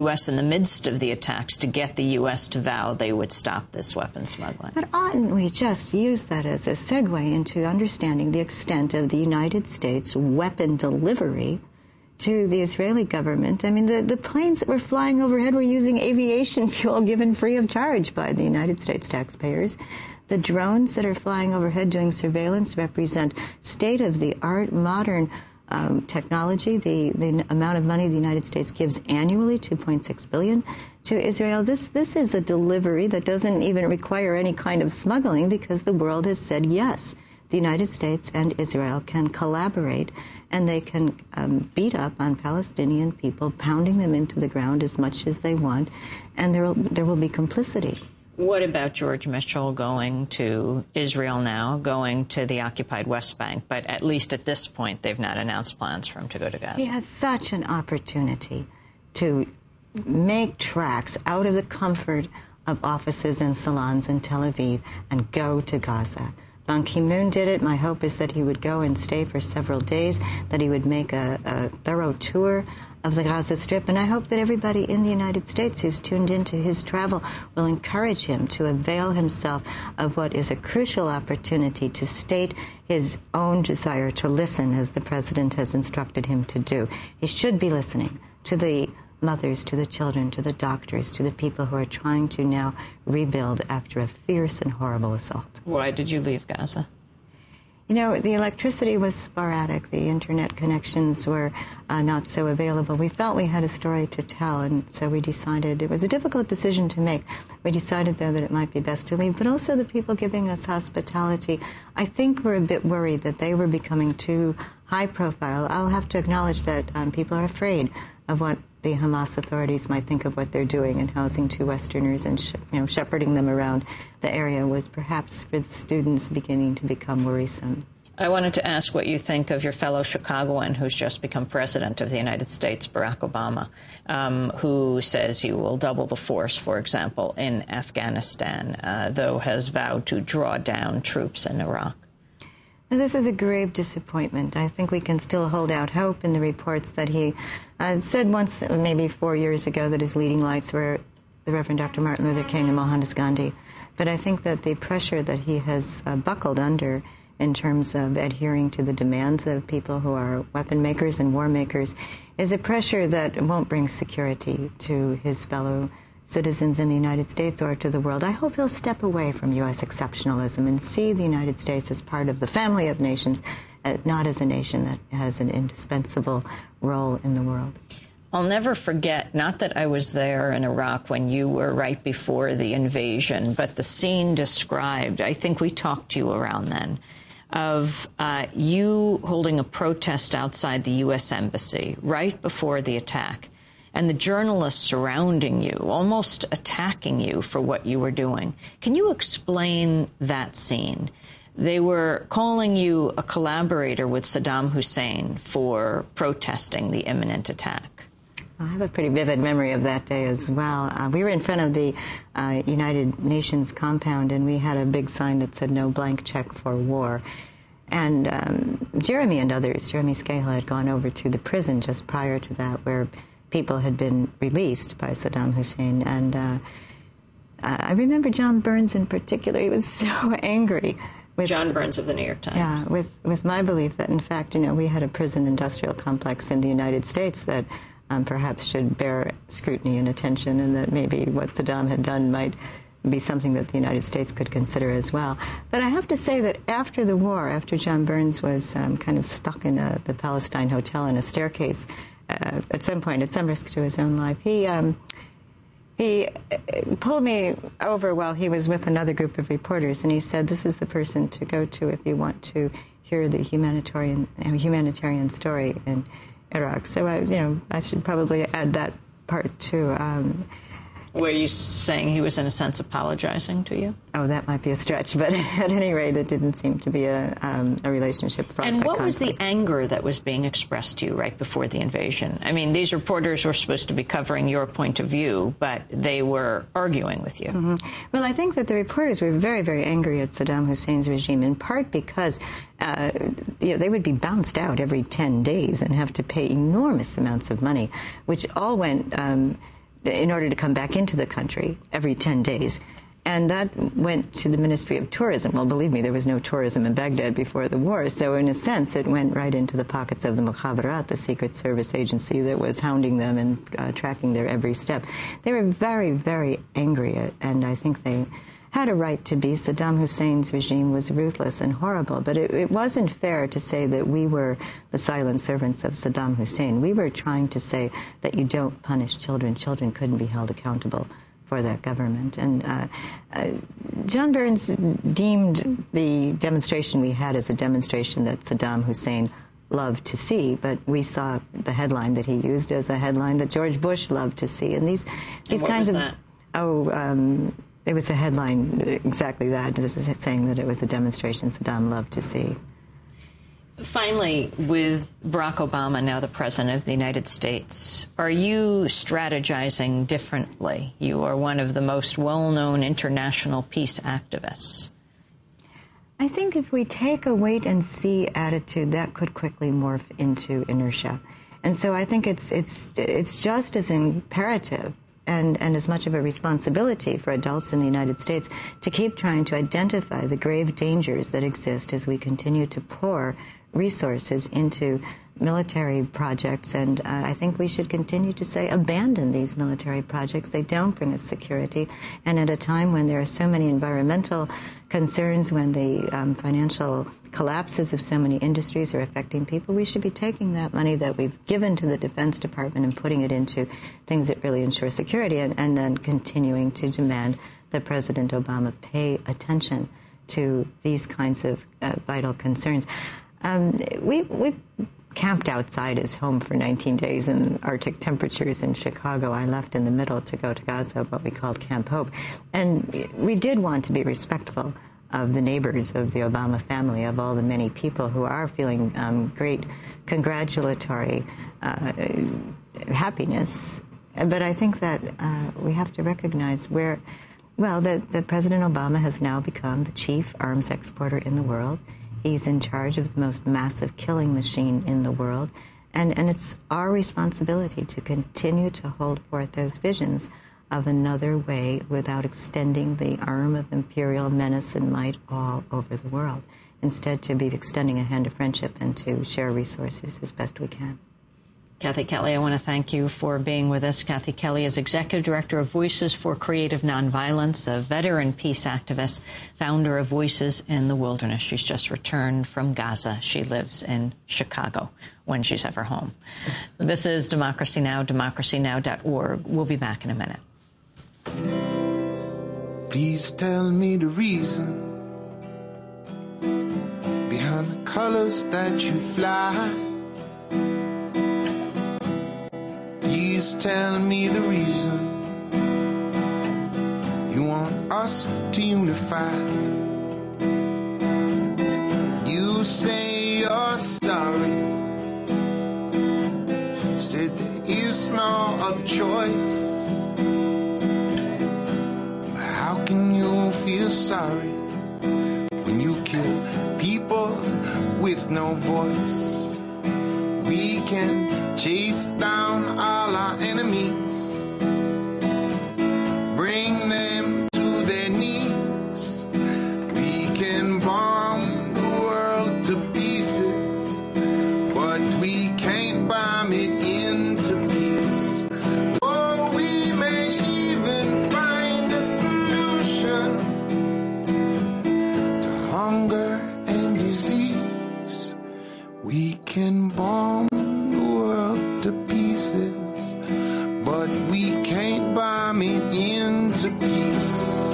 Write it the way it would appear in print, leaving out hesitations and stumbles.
U.S. in the midst of the attacks to get the U.S. to vow they would stop this weapons smuggling. But oughtn't we just use that as a segue into understanding the extent of the United States weapon delivery to the Israeli government? I mean, the planes that were flying overhead were using aviation fuel given free of charge by the United States taxpayers. The drones that are flying overhead doing surveillance represent state-of-the-art modern technology. The amount of money the United States gives annually, $2.6 billion, to Israel. This is a delivery that doesn't even require any kind of smuggling because the world has said yes. The United States and Israel can collaborate, and they can beat up on Palestinian people, pounding them into the ground as much as they want, and there will be complicity. What about George Mitchell going to Israel now, going to the occupied West Bank? But at least at this point, they've not announced plans for him to go to Gaza. He has such an opportunity to make tracks out of the comfort of offices and salons in Tel Aviv and go to Gaza. Ban Ki-moon did it. My hope is that he would go and stay for several days, that he would make a thorough tour of the Gaza Strip, and I hope that everybody in the United States who's tuned into his travel will encourage him to avail himself of what is a crucial opportunity to state his own desire to listen, as the President has instructed him to do. He should be listening to the mothers, to the children, to the doctors, to the people who are trying to now rebuild after a fierce and horrible assault. Why did you leave Gaza? You know, the electricity was sporadic. The internet connections were not so available. We felt we had a story to tell, and so we decided it was a difficult decision to make. We decided, though, that it might be best to leave. But also the people giving us hospitality, I think, were a bit worried that they were becoming too high profile. I'll have to acknowledge that people are afraid of what the Hamas authorities might think of what they're doing, and housing two Westerners and shepherding them around the area was perhaps for the students beginning to become worrisome. I wanted to ask what you think of your fellow Chicagoan who's just become president of the United States, Barack Obama, who says he will double the force, for example, in Afghanistan, though has vowed to draw down troops in Iraq. Now, this is a grave disappointment. I think we can still hold out hope in the reports that he said once, maybe 4 years ago, that his leading lights were the Reverend Dr. Martin Luther King and Mohandas Gandhi. But I think that the pressure that he has buckled under in terms of adhering to the demands of people who are weapon makers and war makers is a pressure that won't bring security to his fellow citizens in the United States or to the world. I hope he'll step away from U.S. exceptionalism and see the United States as part of the family of nations, not as a nation that has an indispensable role in the world. I'll never forget, not that I was there in Iraq when you were right before the invasion, but the scene described, I think we talked to you around then, of you holding a protest outside the U.S. Embassy right before the attack, and the journalists surrounding you, almost attacking you for what you were doing. Can you explain that scene? They were calling you a collaborator with Saddam Hussein for protesting the imminent attack. I have a pretty vivid memory of that day as well. We were in front of the United Nations compound, and we had a big sign that said, "No blank check for war." And Jeremy and others, Jeremy Scahill, had gone over to the prison just prior to that, where people had been released by Saddam Hussein. And I remember John Burns in particular. He was so angry. With John Burns of the New York Times. Yeah, with my belief that, in fact, we had a prison industrial complex in the United States that perhaps should bear scrutiny and attention, and that maybe what Saddam had done might be something that the United States could consider as well. But I have to say that after the war, after John Burns was kind of stuck in the Palestine Hotel in a staircase, at some point, at some risk to his own life, he pulled me over while he was with another group of reporters, and he said, "This is the person to go to if you want to hear the humanitarian story in Iraq." So I should probably add that part too. Were you saying he was, in a sense, apologizing to you? Oh, that might be a stretch, but at any rate, it didn't seem to be a relationship fraught by conflict. And what was the anger that was being expressed to you right before the invasion? I mean, these reporters were supposed to be covering your point of view, but they were arguing with you. Mm-hmm. Well, I think that the reporters were very, very angry at Saddam Hussein's regime, in part because they would be bounced out every 10 days and have to pay enormous amounts of money, which all went in order to come back into the country every 10 days. And that went to the Ministry of Tourism. Well, believe me, there was no tourism in Baghdad before the war. So in a sense, it went right into the pockets of the Mukhabarat, the Secret Service agency that was hounding them and tracking their every step. They were very, very angry, and I think they had a right to be. Saddam Hussein's regime was ruthless and horrible, but it wasn't fair to say that we were the silent servants of Saddam Hussein. We were trying to say that you don't punish children. Children couldn't be held accountable for that government. And John Burns deemed the demonstration we had as a demonstration that Saddam Hussein loved to see, but we saw the headline that he used as a headline that George Bush loved to see. And these kinds of that? It was a headline exactly that, saying that it was a demonstration Saddam loved to see. Finally, with Barack Obama now the President of the United States, are you strategizing differently? You are one of the most well-known international peace activists. I think if we take a wait-and-see attitude, that could quickly morph into inertia. And so I think it's just as imperative and as much of a responsibility for adults in the United States to keep trying to identify the grave dangers that exist as we continue to pour resources into military projects. And I think we should continue to say, abandon these military projects. They don't bring us security. And at a time when there are so many environmental concerns, when the financial collapses of so many industries are affecting people, we should be taking that money that we've given to the Defense Department and putting it into things that really ensure security, and then continuing to demand that President Obama pay attention to these kinds of vital concerns. We camped outside his home for 19 days in Arctic temperatures in Chicago. I left in the middle to go to Gaza, what we called Camp Hope. And we did want to be respectful of the neighbors of the Obama family, of all the many people who are feeling great congratulatory happiness. But I think that we have to recognize that President Obama has now become the chief arms exporter in the world. He's in charge of the most massive killing machine in the world. And it's our responsibility to continue to hold forth those visions of another way without extending the arm of imperial menace and might all over the world. Instead, to be extending a hand of friendship and to share resources as best we can. Kathy Kelly, I want to thank you for being with us. Kathy Kelly is Executive Director of Voices for Creative Nonviolence, a veteran peace activist, founder of Voices in the Wilderness. She's just returned from Gaza. She lives in Chicago when she's ever home. This is Democracy Now!, democracynow.org. We'll be back in a minute. Please tell me the reason behind the colors that you fly. Please tell me the reason you want us to unify. You say you're sorry, said there is no other choice. How can you feel sorry when you kill people with no voice? We can chase down all our enemies, bring them to their knees. We can bomb the world to pieces, but we can't bomb it into peace. Or we may even find a solution to hunger and disease. We can bomb the world to pieces, but we can't bomb it into peace.